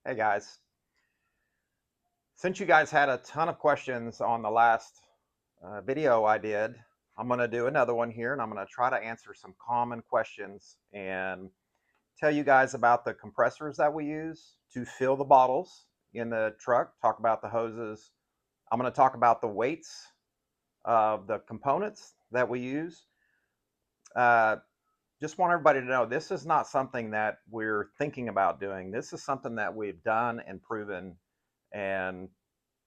Hey guys, since you guys had a ton of questions on the last video I did, I'm going to do another one here and I'm going to try to answer some common questions and tell you guys about the compressors that we use to fill the bottles in the truck, talk about the hoses. I'm going to talk about the weights of the components that we use. Uh, just want everybody to know this is not something that we're thinking about doing. This is something that we've done and proven. And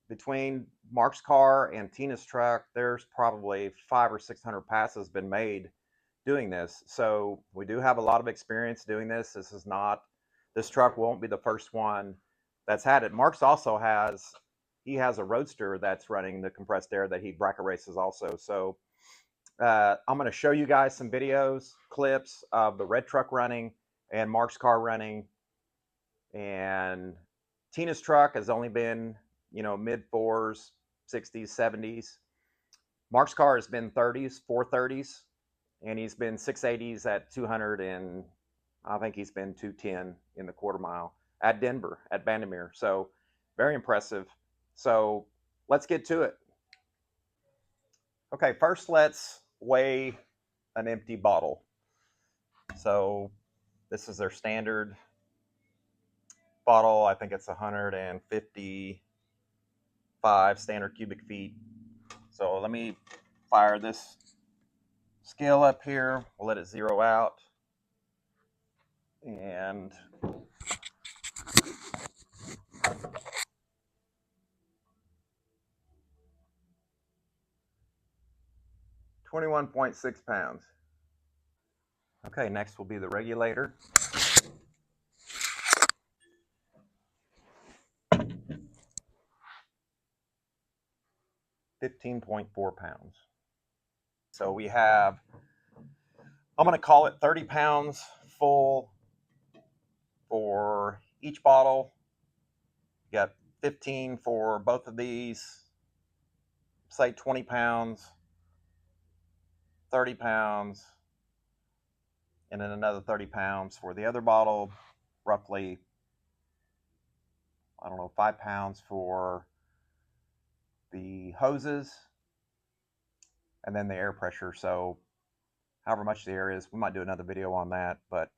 between Mark's car and Tina's truck, there's probably 500 or 600 passes been made doing this. So we do have a lot of experience doing this. This truck won't be the first one that's had it. Mark's also he has a Roadster that's running the compressed air that he bracket races also. So I'm going to show you guys some videos, clips of the red truck running and Mark's car running. And Tina's truck has only been, mid fours, 60s, 70s. Mark's car has been 30s, 430s, and he's been 680s at 200, and I think he's been 210 in the quarter mile at Denver, at Bandimere. So very impressive. So let's get to it. Okay, first let's weigh an empty bottle. So this is their standard bottle. I think it's 155 standard cubic feet. So let me fire this scale up here. We'll let it zero out. And 21.6 pounds. Okay, next will be the regulator. 15.4 pounds. So I'm going to call it 30 pounds full for each bottle. You got 15 for both of these, say 20 pounds, 30 pounds, and then another 30 pounds for the other bottle, roughly, 5 pounds for the hoses, and then the air pressure. So however much the air is, we might do another video on that, but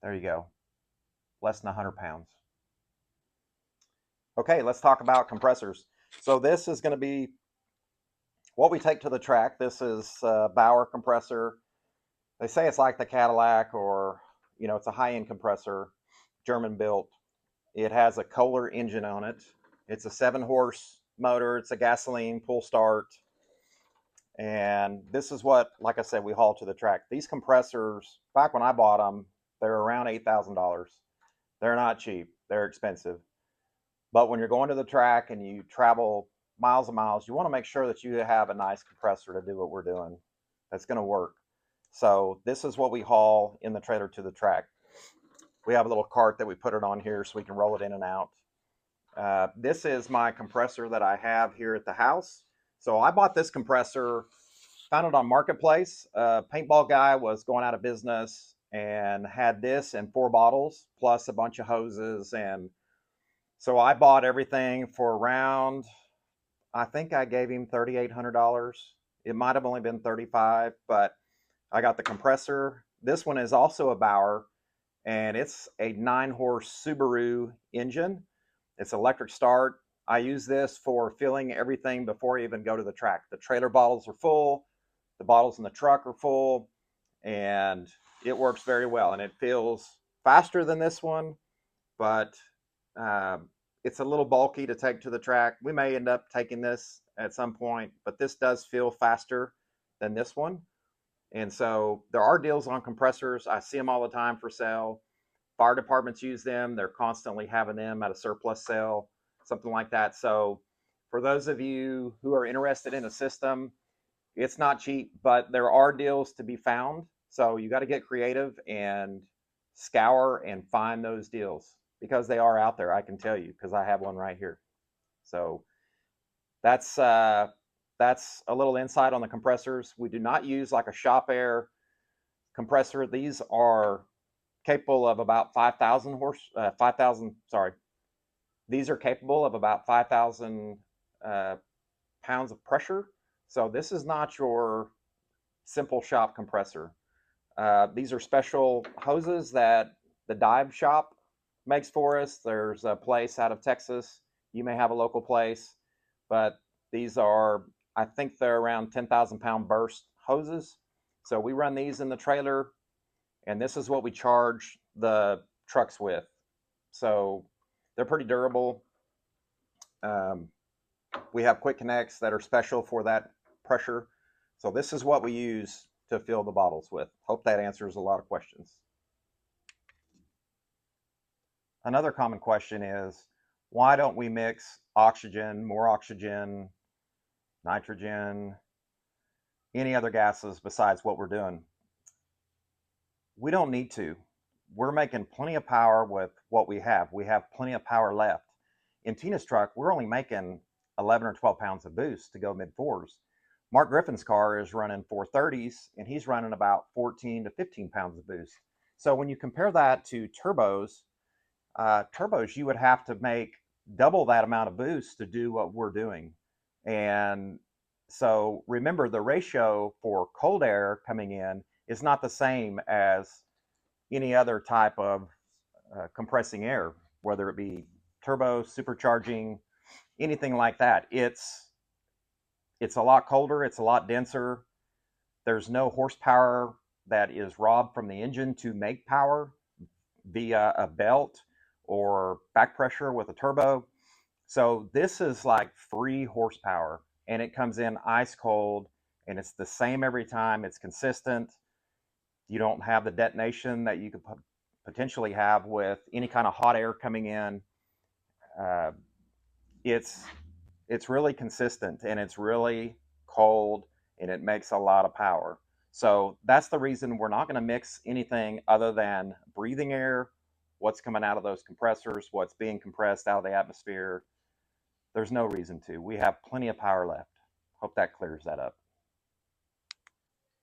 there you go. Less than 100 pounds. Okay, let's talk about compressors. So this is going to be what we take to the track. This is a Bauer compressor. They say it's like the Cadillac, or, it's a high-end compressor, German built. It has a Kohler engine on it. It's a 7-horse motor. It's a gasoline pull start. And this is what, like I said, we haul to the track. These compressors, back when I bought them, they're around $8,000. They're not cheap. They're expensive. But when you're going to the track and you travel miles and miles, you want to make sure that you have a nice compressor to do what we're doing that's going to work. So this is what we haul in the trailer to the track. We have a little cart that we put it on here so we can roll it in and out. This is my compressor that I have here at the house. So I bought this compressor, found it on Marketplace. Paintball guy was going out of business and had this and 4 bottles plus a bunch of hoses. And so I bought everything for around, I think I gave him $3,800. It might have only been 35, but I got the compressor. This one is also a Bauer, and it's a 9-horse Subaru engine. It's electric start. I use this for filling everything before I even go to the track. The trailer bottles are full, the bottles in the truck are full, and it works very well. And it feels faster than this one, but it's a little bulky to take to the track. We may end up taking this at some point, but this does feel faster than this one. And so there are deals on compressors. I see them all the time for sale. Fire departments use them. They're constantly having them at a surplus sale, something like that. So for those of you who are interested in a system, it's not cheap, but there are deals to be found. So you got to get creative and scour and find those deals, because they are out there. I can tell you, because I have one right here. So that's a little insight on the compressors. We do not use like a shop air compressor. These are capable of about 5,000 These are capable of about 5,000 uh, pounds of pressure. So this is not your simple shop compressor. These are special hoses that the dive shop makes for us. There's a place out of Texas. You may have a local place, but these are, I think they're around 10,000 pound burst hoses. So we run these in the trailer, and this is what we charge the trucks with. So they're pretty durable. Um, we have quick connects that are special for that pressure. So this is what we use to fill the bottles with. Hope that answers a lot of questions. Another common question is, why don't we mix oxygen, more oxygen, nitrogen, any other gases besides what we're doing? We don't need to. We're making plenty of power with what we have. We have plenty of power left. In Tina's truck, we're only making 11 or 12 pounds of boost to go mid fours. Mark Griffin's car is running 430s, and he's running about 14 to 15 pounds of boost. So when you compare that to turbos, you would have to make double that amount of boost to do what we're doing. And so remember, the ratio for cold air coming in is not the same as any other type of compressing air, whether it be turbo, supercharging, anything like that. It's a lot colder, it's a lot denser. There's no horsepower that is robbed from the engine to make power via a belt or back pressure with a turbo. So this is like free horsepower, and it comes in ice cold, and it's the same every time. It's consistent. You don't have the detonation that you could potentially have with any kind of hot air coming in. Uh, it's it's really consistent, and it's really cold, and it makes a lot of power. So that's the reason we're not going to mix anything other than breathing air, what's coming out of those compressors, what's being compressed out of the atmosphere. There's no reason to. We have plenty of power left. Hope that clears that up.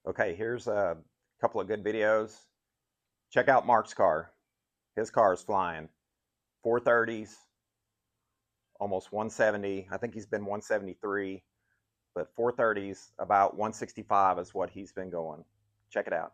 Okay, here's a couple of good videos. Check out Mark's car. His car is flying. 430s, almost 170. I think he's been 173, but 430s, about 165 is what he's been going. Check it out.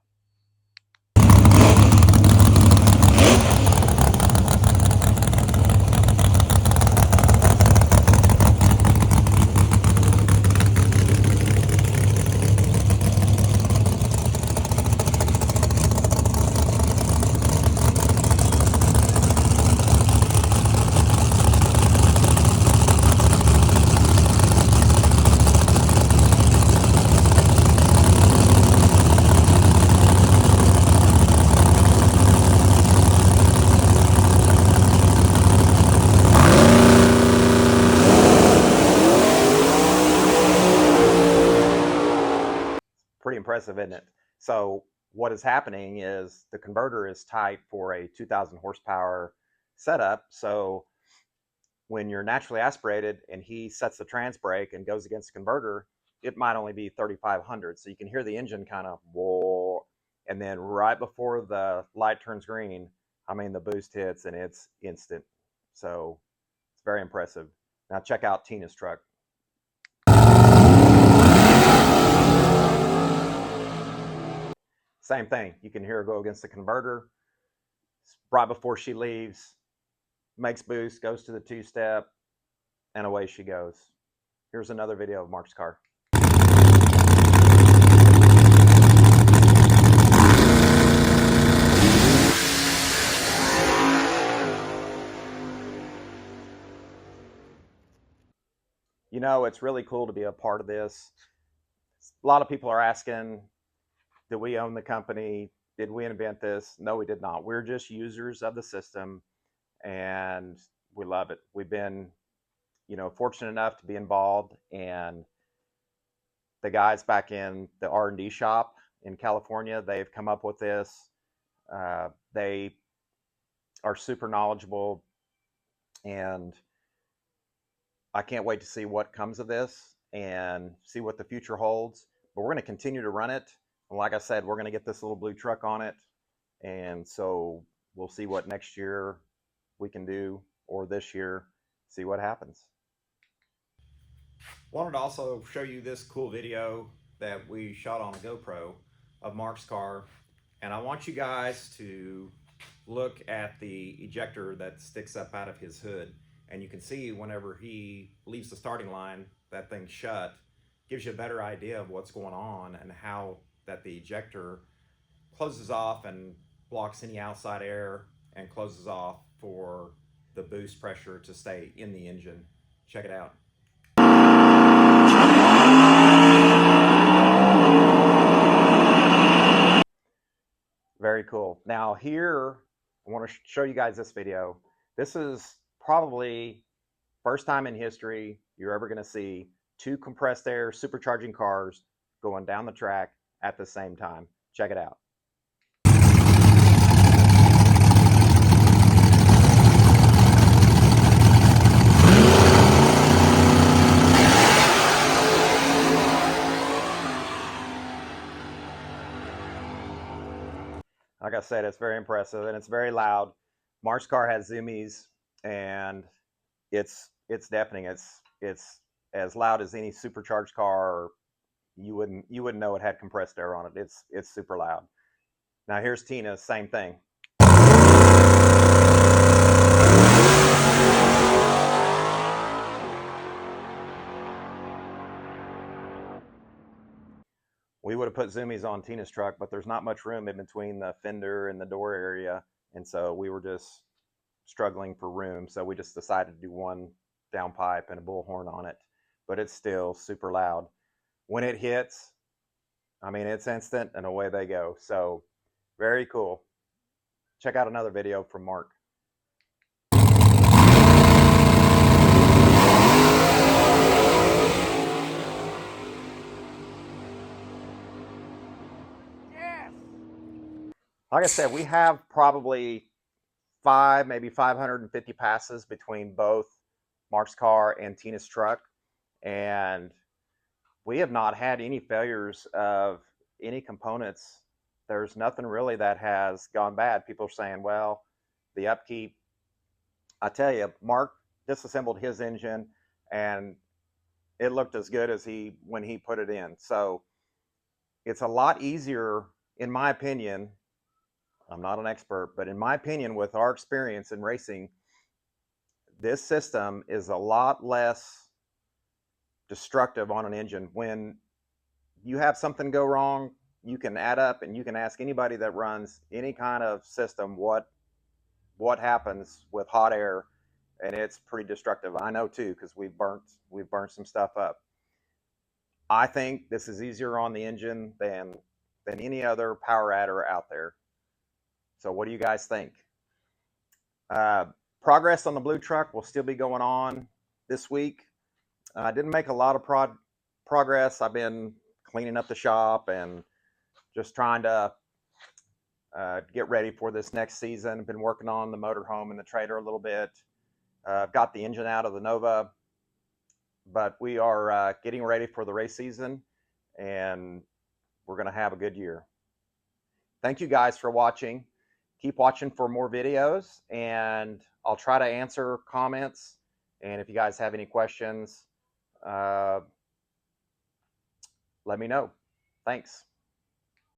Pretty impressive, isn't it? So what is happening is the converter is tight for a 2,000 horsepower setup. So when you're naturally aspirated and he sets the trans brake and goes against the converter, it might only be 3,500. So you can hear the engine kind of whoa, and then right before the light turns green, I mean the boost hits and it's instant. So it's very impressive. Now check out Tina's truck. Same thing. You can hear her go against the converter right before she leaves, makes boost, goes to the two-step, and away she goes. Here's another video of Mark's car. You know, it's really cool to be a part of this. A lot of people are asking, did we own the company? Did we invent this? No, we did not. We're just users of the system, and we love it. We've been, fortunate enough to be involved, and the guys back in the R&D shop in California, they've come up with this. They are super knowledgeable, and I can't wait to see what comes of this and see what the future holds. But we're going to continue to run it. And like I said, we're going to get this little blue truck on it. And so we'll see what next year we can do, or this year. see what happens. Wanted to also show you this cool video that we shot on a GoPro of Mark's car, and I want you guys to look at the ejector that sticks up out of his hood, and you can see whenever he leaves the starting line, that thing's shut. Gives you a better idea of what's going on and how that the ejector closes off and blocks any outside air and closes off for the boost pressure to stay in the engine. Check it out. Very cool. Now here, I want to show you guys this video. This is probably first time in history you're ever going to see two compressed air supercharging cars going down the track at the same time. Check it out. Like I said, it's very impressive and it's very loud. Mark's car has zoomies and it's deafening. It's as loud as any supercharged car. Or you wouldn't know it had compressed air on it. It's super loud. Now here's Tina's, same thing. We would have put zoomies on Tina's truck, but there's not much room in between the fender and the door area, and so we were just struggling for room. So we just decided to do one downpipe and a bullhorn on it, but it's still super loud. When it hits, I mean, it's instant and away they go. So very cool. Check out another video from Mark. Like I said, we have probably maybe 550 passes between both Mark's car and Tina's truck. And we have not had any failures of any components. There's nothing really that has gone bad. People are saying, well, the upkeep. I tell you, Mark disassembled his engine and it looked as good as when he put it in. So it's a lot easier, in my opinion. I'm not an expert, but in my opinion, with our experience in racing, this system is a lot less destructive on an engine. When you have something go wrong, you can add up and you can ask anybody that runs any kind of system what happens with hot air, and it's pretty destructive. I know too, because we've burnt some stuff up. I think this is easier on the engine than any other power adder out there. So what do you guys think? Progress on the blue truck will still be going on this week. I didn't make a lot of progress. I've been cleaning up the shop and just trying to get ready for this next season. I've been working on the motorhome and the trailer a little bit. I've got the engine out of the Nova, but we are getting ready for the race season, and we're going to have a good year. Thank you guys for watching. Keep watching for more videos, and I'll try to answer comments. And if you guys have any questions, let me know. Thanks.